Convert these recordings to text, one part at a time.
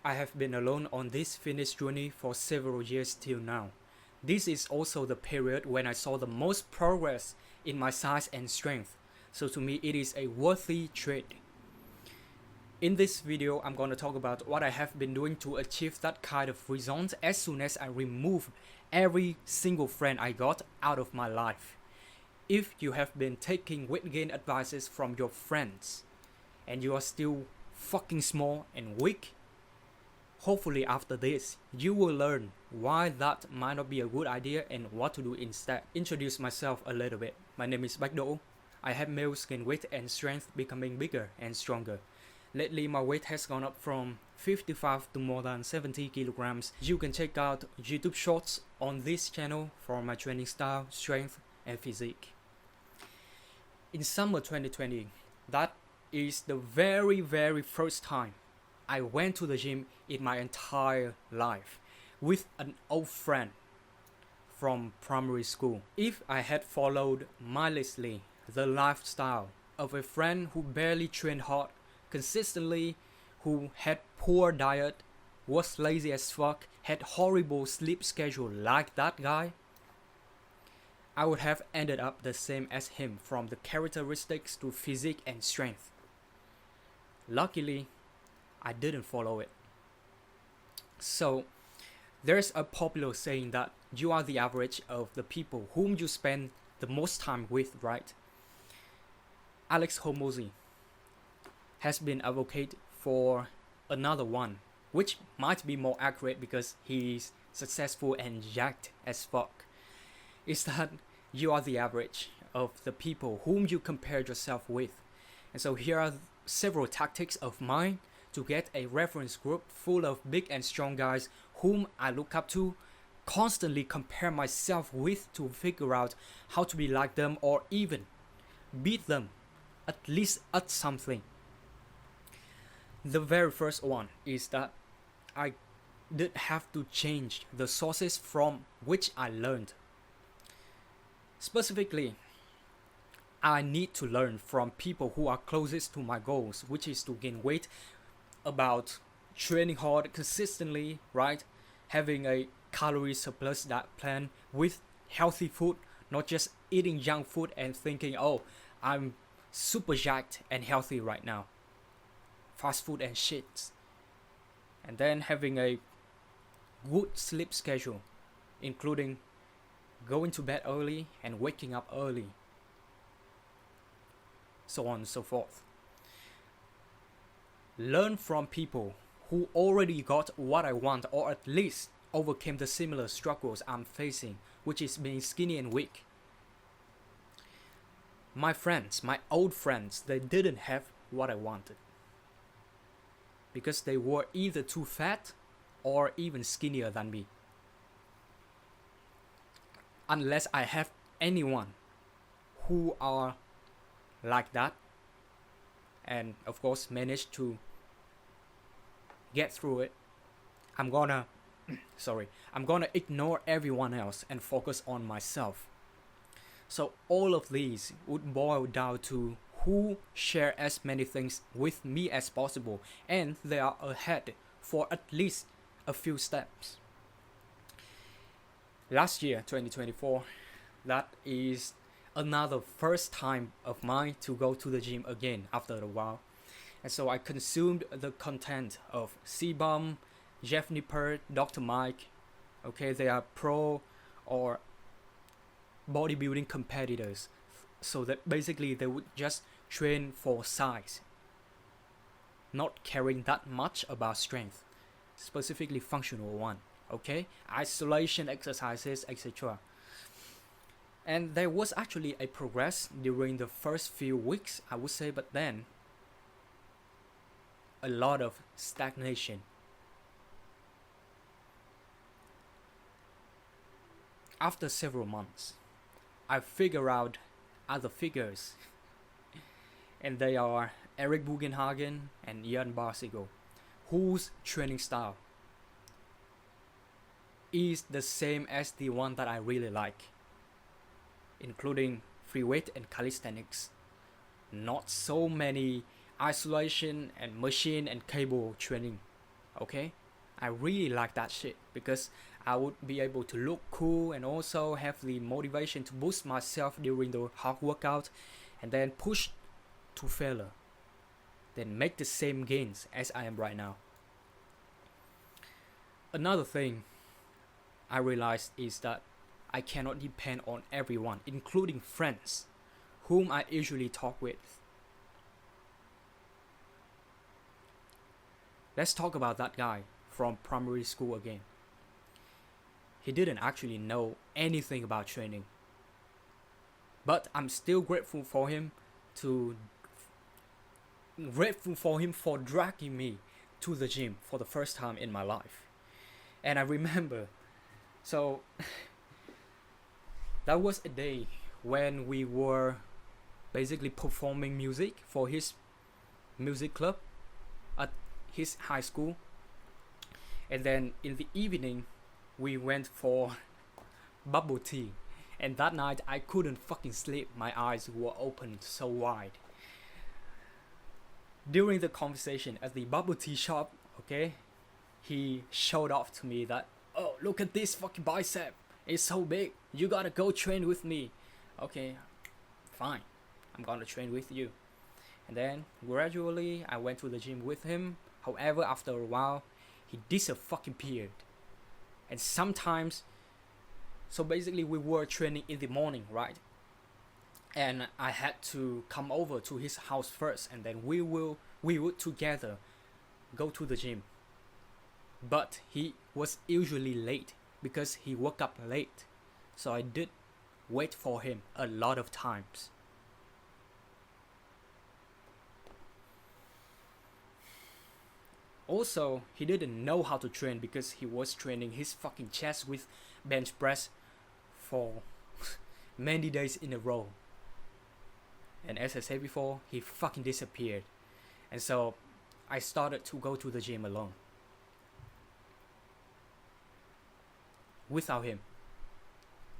I have been alone on this fitness journey for several years till now. This is also the period when I saw the most progress in my size and strength, so to me it is a worthy trade. In this video, I'm going to talk about what I have been doing to achieve that kind of results as soon as I remove every single friend I got out of my life. If you have been taking weight gain advices from your friends and you are still fucking small and weak, hopefully after this, you will learn why that might not be a good idea and what to do instead. Introduce myself a little bit. My name is Bách Đỗ. I have male skin weight and strength becoming bigger and stronger. Lately, my weight has gone up from 55 to more than 70 kilograms. You can check out YouTube shorts on this channel for my training style, strength, and physique. In summer 2020, that is the very first time I went to the gym in my entire life with an old friend from primary school. If I had followed mindlessly the lifestyle of a friend who barely trained hard consistently, who had poor diet, was lazy as fuck, had horrible sleep schedule like that guy, I would have ended up the same as him from the characteristics to physique and strength. Luckily, I didn't follow it. So, there's a popular saying that you are the average of the people whom you spend the most time with, right? Alex Hormozi has been advocate for another one, which might be more accurate because he's successful and jacked as fuck, is that you are the average of the people whom you compare yourself with. And so here are several tactics of mine to get a reference group full of big and strong guys whom I look up to, constantly compare myself with to figure out how to be like them or even beat them, at least at something. The very first one is that I did have to change the sources from which I learned. Specifically, I need to learn from people who are closest to my goals, which is to gain weight, about training hard consistently, right? Having a calorie surplus diet plan with healthy food, not just eating junk food and thinking, oh, I'm super jacked and healthy right now. Fast food and shit. And then having a good sleep schedule, including going to bed early and waking up early, so on and so forth. Learn from people who already got what I want, or at least overcame the similar struggles I'm facing, which is being skinny and weak. My friends, my old friends, they didn't have what I wanted because they were either too fat or even skinnier than me. Unless I have anyone who are like that, and of course manage to get through it, I'm gonna ignore everyone else and focus on myself. So all of these would boil down to who share as many things with me as possible, and they are ahead for at least a few steps. Last year, 2024, that is another first time of mine to go to the gym again after a while. And so I consumed the content of C-Bum, Jeff Nippert, Dr. Mike. Okay, they are pro or bodybuilding competitors. So that basically they would just train for size, not caring that much about strength, specifically functional one. Okay, isolation exercises, etc. And there was actually a progress during the first few weeks, I would say, but then a lot of stagnation. After several months, I figured out other figures, and they are Eric Bugenhagen and Jan Barsigo, whose training style is the same as the one that I really like, including free weight and calisthenics. Not so many isolation and machine and cable training. Okay, I really like that shit because I would be able to look cool and also have the motivation to boost myself during the hard workout and then push to failure, then make the same gains as I am right now. Another thing I realized is that I cannot depend on everyone, including friends, whom I usually talk with. Let's talk about that guy from primary school again. He didn't actually know anything about training, but I'm still to grateful for him for dragging me to the gym for the first time in my life. And I remember, so that was a day when we were basically performing music for his music club at his high school. And then in the evening, we went for bubble tea. And that night, I couldn't fucking sleep. My eyes were opened so wide. During the conversation at the bubble tea shop, okay, he showed off to me that, oh, look at this fucking bicep. It's so big. You gotta go train with me. Okay, fine. I'm gonna train with you. And then gradually I went to the gym with him. However, after a while, he disappeared. And sometimes, so basically we were training in the morning, right? And I had to come over to his house first, and then we would together go to the gym. But he was usually late because he woke up late. So I did wait for him a lot of times. Also, he didn't know how to train because he was training his fucking chest with bench press for many days in a row. And as I said before, he fucking disappeared. And so I started to go to the gym alone. Without him.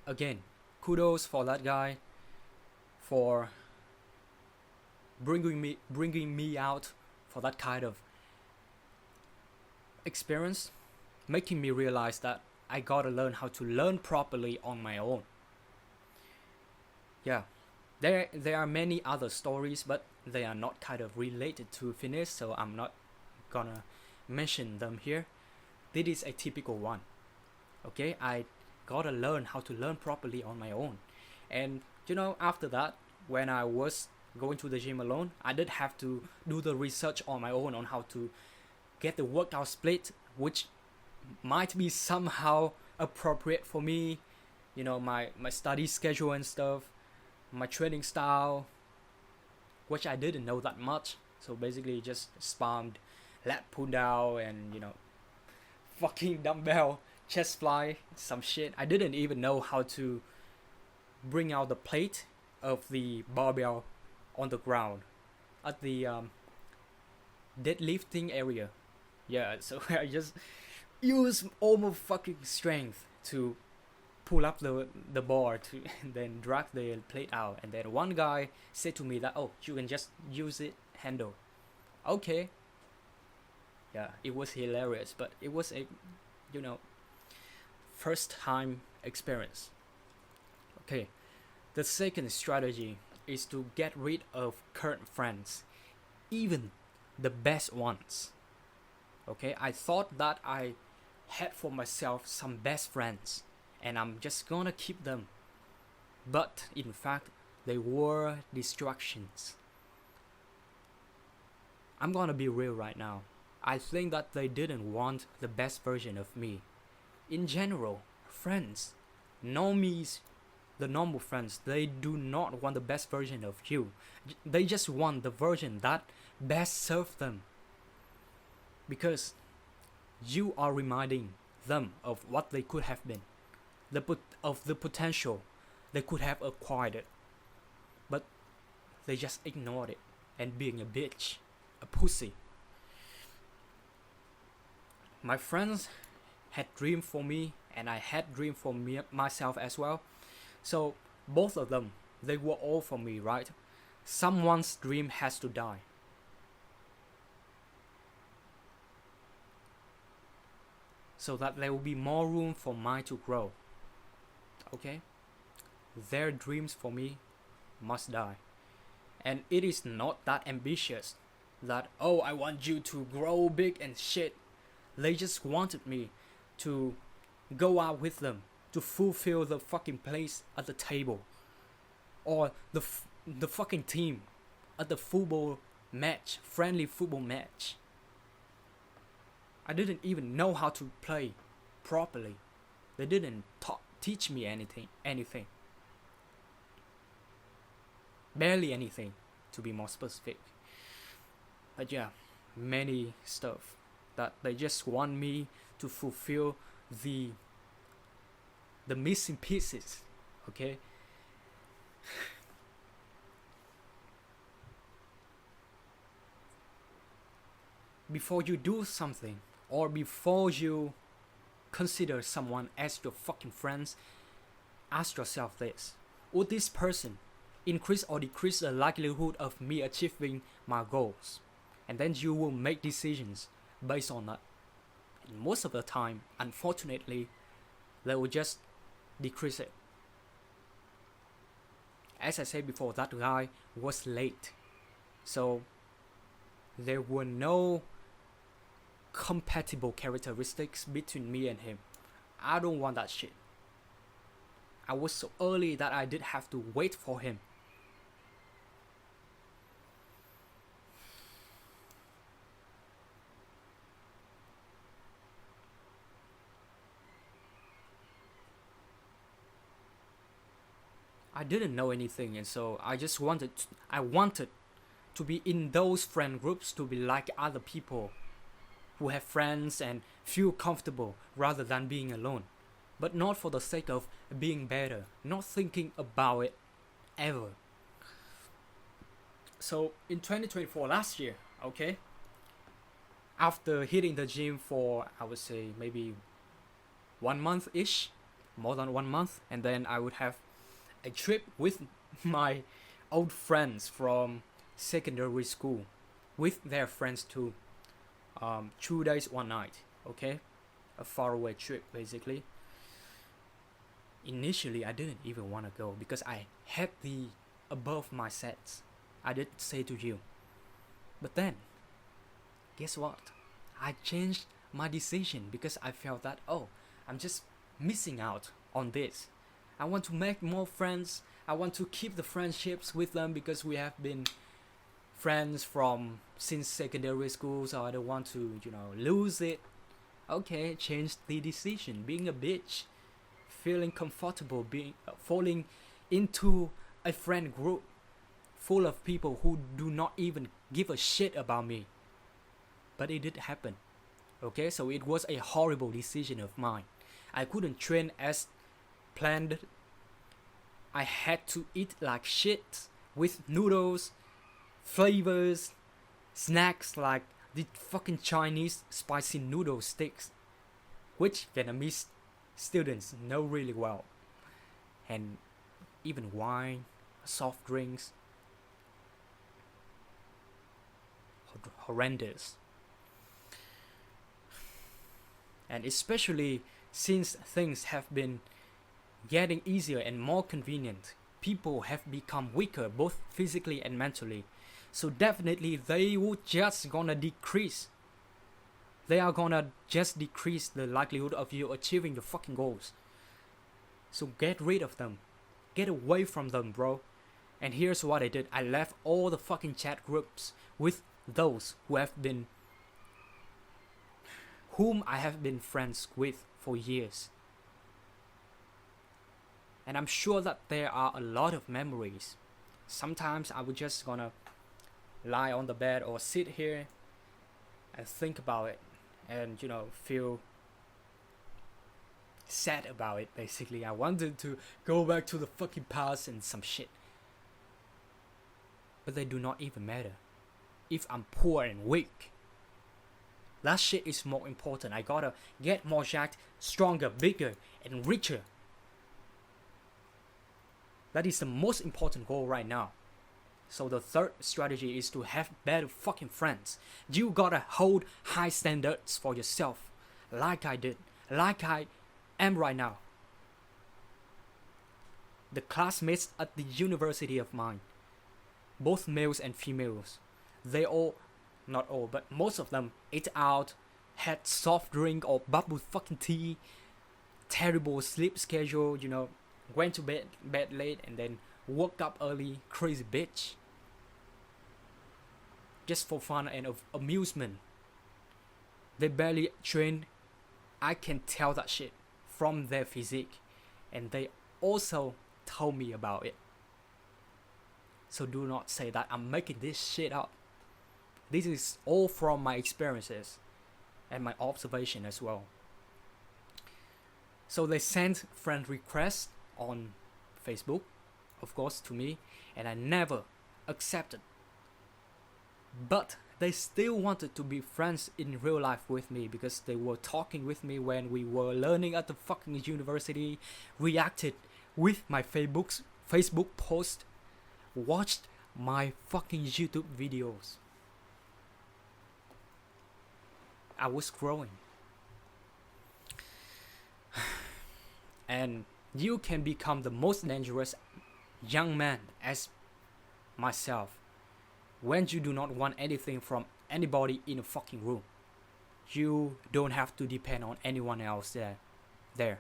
Again, kudos for that guy for bringing me out for that kind of experience, making me realize that I gotta learn how to learn properly on my own. Yeah, there are many other stories, but they are not kind of related to fitness, so I'm not gonna mention them here. This is a typical one. Okay, I gotta learn how to learn properly on my own. And after that, when I was going to the gym alone, I did have to do the research on my own on how to get the workout split, which might be somehow appropriate for me, my study schedule and stuff, my training style, which I didn't know that much. So basically just spammed lat pull down and fucking dumbbell chest fly, some shit. I didn't even know how to bring out the plate of the barbell on the ground at the deadlifting area. Yeah, so I just use all my fucking strength to pull up the bar to and then drag the plate out. And then one guy said to me that, oh, you can just use it handle. Okay. Yeah, it was hilarious, but it was a first time experience. Okay, the second strategy is to get rid of current friends, even the best ones. Okay, I thought that I had for myself some best friends and I'm just gonna keep them, but in fact they were distractions. I'm gonna be real right now. I think that they didn't want the best version of me. In general, friends, normies, the normal friends, they do not want the best version of you. They just want the version that best serves them. Because you are reminding them of what they could have been, of the potential they could have acquired it. But they just ignored it and being a bitch, a pussy. My friends had dreamed for me and I had dreamed for myself as well. So both of them, they were all for me, right? Someone's dream has to die. so that there will be more room for mine to grow. Okay? Their dreams for me must die. And it is not that ambitious that, oh, I want you to grow big and shit. They just wanted me to go out with them, to fulfill the fucking place at the table, or the fucking team at the football match, friendly football match. I didn't even know how to play properly. They didn't teach me anything. Barely anything, to be more specific. But yeah, many stuff that they just want me to fulfill the missing pieces. Okay? Before you do something, or before you consider someone as your fucking friends, ask yourself this: would this person increase or decrease the likelihood of me achieving my goals? And then you will make decisions based on that. And most of the time, unfortunately, they will just decrease it. As I said before, that guy was late, so there were no compatible characteristics between me and him. I don't want that shit. I was so early that I did have to wait for him. I didn't know anything, and so I wanted to be in those friend groups, to be like other people who have friends and feel comfortable rather than being alone. But not for the sake of being better, not thinking about it ever. So in 2024, last year, okay, after hitting the gym for, I would say, maybe 1 month-ish, more than 1 month, and then I would have a trip with my old friends from secondary school, with their friends too. 2 days, 1 night, okay? A faraway trip, basically. Initially, I didn't even want to go because I had the above my sets. I did say to you. But then, guess what? I changed my decision because I felt that, oh, I'm just missing out on this. I want to make more friends. I want to keep the friendships with them because we have been friends from since secondary school, so I don't want to, lose it. Okay, change the decision. Being a bitch, feeling comfortable, falling into a friend group full of people who do not even give a shit about me. But it did happen. Okay, so it was a horrible decision of mine. I couldn't train as planned. I had to eat like shit with noodles, flavors, snacks like the fucking Chinese spicy noodle sticks, which Vietnamese students know really well, and even wine, soft drinks. Horrendous. And especially since things have been getting easier and more convenient, people have become weaker both physically and mentally. So definitely they would just gonna decrease. They are gonna just decrease the likelihood of you achieving your fucking goals. So get rid of them. Get away from them, bro. And here's what I did. I left all the fucking chat groups with those whom I have been friends with for years. And I'm sure that there are a lot of memories. Sometimes I would just gonna lie on the bed or sit here and think about it and, feel sad about it, basically. I wanted to go back to the fucking past and some shit. But they do not even matter. If I'm poor and weak, that shit is more important. I gotta get more jacked, stronger, bigger, and richer. That is the most important goal right now. So the third strategy is to have better fucking friends. You gotta hold high standards for yourself, like I did. like I am right now. The classmates at the university of mine, both males and females, they all, not all, but most of them ate out, had soft drink or bubble fucking tea, terrible sleep schedule, went to bed late and then woke up early, crazy bitch. Just for fun and amusement. They barely train. I can tell that shit from their physique, and they also told me about it. So do not say that I'm making this shit up. This is all from my experiences and my observation as well. So they sent friend requests on Facebook, of course, to me, and I never accepted. But they still wanted to be friends in real life with me because they were talking with me when we were learning at the fucking university, reacted with my Facebook post, watched my fucking YouTube videos. I was growing. And you can become the most dangerous young man as myself when you do not want anything from anybody in a fucking room. You don't have to depend on anyone else there.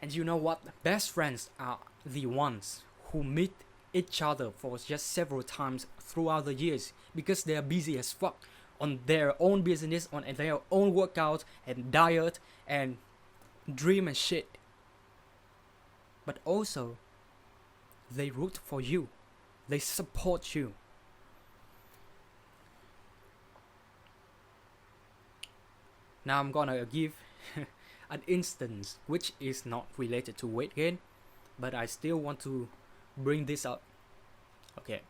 And you know what? Best friends are the ones who meet each other for just several times throughout the years because they are busy as fuck on their own business, on their own workout and diet and dream and shit. But also, they root for you. They support you. Now I'm gonna give an instance which is not related to weight gain, but I still want to bring this up. Okay,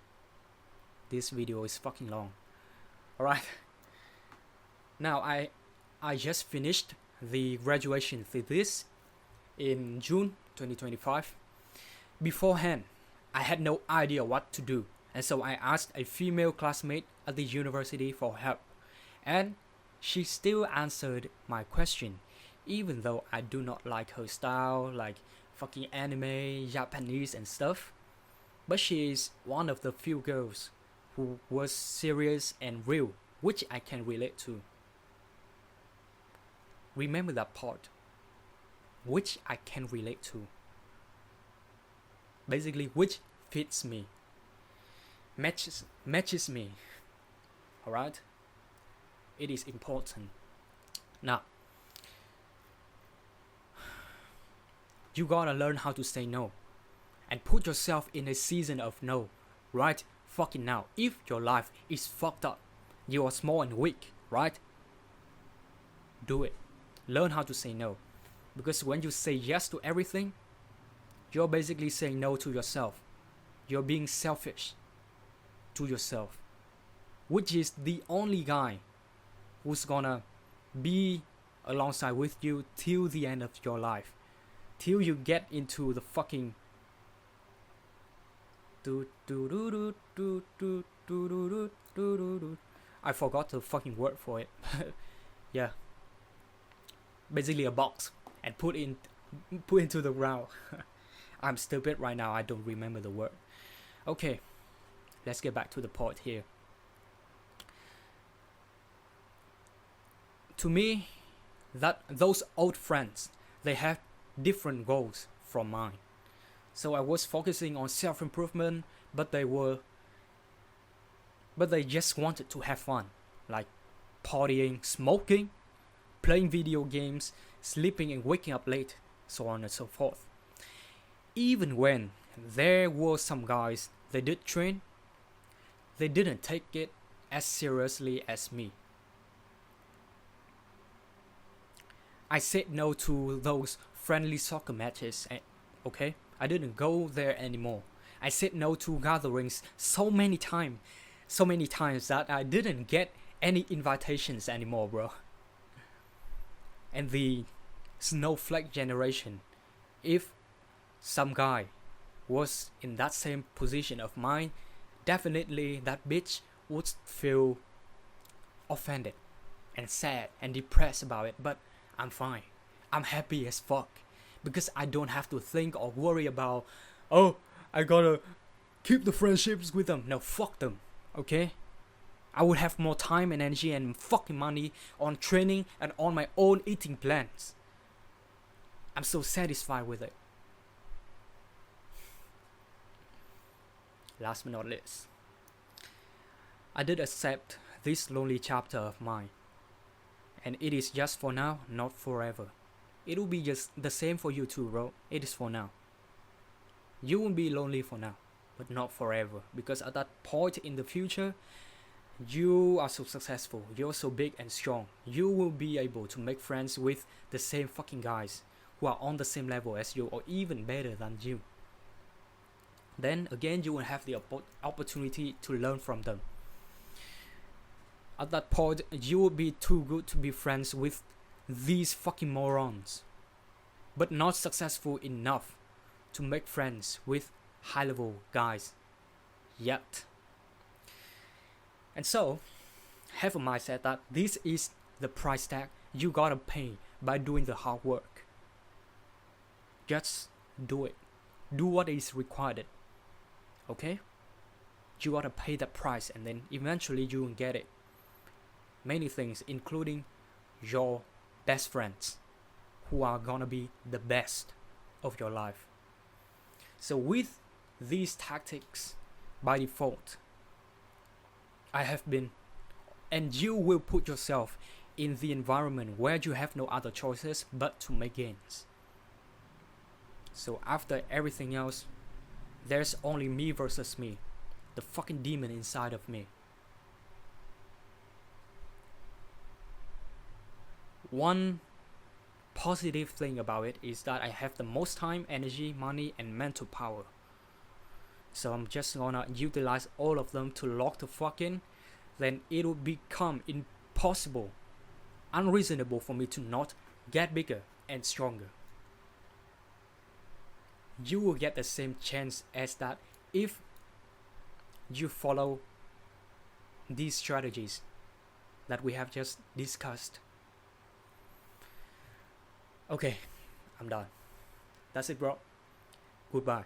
this video is fucking long. Alright. Now I just finished the graduation thesis in June 2025. Beforehand, I had no idea what to do, and so I asked a female classmate at the university for help, and she still answered my question, even though I do not like her style, like fucking anime, Japanese and stuff. But she is one of the few girls who was serious and real, which I can relate to. Remember that part, which I can relate to. Basically, which fits me, matches me. Alright? It is important. Now, you gotta learn how to say no and put yourself in a season of no right fucking now. If your life is fucked up, you are small and weak, right? Do it. Learn how to say no. Because when you say yes to everything, you're basically saying no to yourself. You're being selfish to yourself, which is the only guy who's gonna be alongside with you till the end of your life, till you get into the fucking I forgot the fucking word for it. Yeah, basically a box and put into the ground. I'm stupid right now, I don't remember the word. Okay, let's get back to the point here. To me, that those old friends, they have different goals from mine. So I was focusing on self-improvement, but they just wanted to have fun, like partying, smoking, playing video games, sleeping and waking up late, so on and so forth. Even when there were some guys they did train, they didn't take it as seriously as me. I said no to those friendly soccer matches, okay? I didn't go there anymore. I said no to gatherings so many times that I didn't get any invitations anymore, bro. And the snowflake generation, if some guy was in that same position of mine, definitely that bitch would feel offended and sad and depressed about it, but I'm fine. I'm happy as fuck because I don't have to think or worry about, oh, I gotta keep the friendships with them. No, fuck them, okay? I would have more time and energy and fucking money on training and on my own eating plans. I'm so satisfied with it. Last but not least, I did accept this lonely chapter of mine. And it is just for now, not forever. It will be just the same for you too, bro. It is for now. You will be lonely for now, but not forever. Because at that point in the future, you are so successful. You're so big and strong. You will be able to make friends with the same fucking guys who are on the same level as you or even better than you. Then again, you will have the opportunity to learn from them. At that point, you will be too good to be friends with these fucking morons, but not successful enough to make friends with high level guys yet. And so, have a mindset that this is the price tag you gotta pay by doing the hard work. Just do it. Do what is required. Okay? You gotta pay that price and then eventually you will get it. Many things, including your best friends who are gonna be the best of your life. So with these tactics by default, I have been, and you will put yourself in the environment where you have no other choices but to make gains. So after everything else, there's only me versus me, the fucking demon inside of me. One positive thing about it is that I have the most time, energy, money, and mental power. So I'm just gonna utilize all of them to lock the fuck in. Then it will become impossible, unreasonable for me to not get bigger and stronger. You will get the same chance as that if you follow these strategies that we have just discussed. Okay, I'm done. That's it, bro. Goodbye.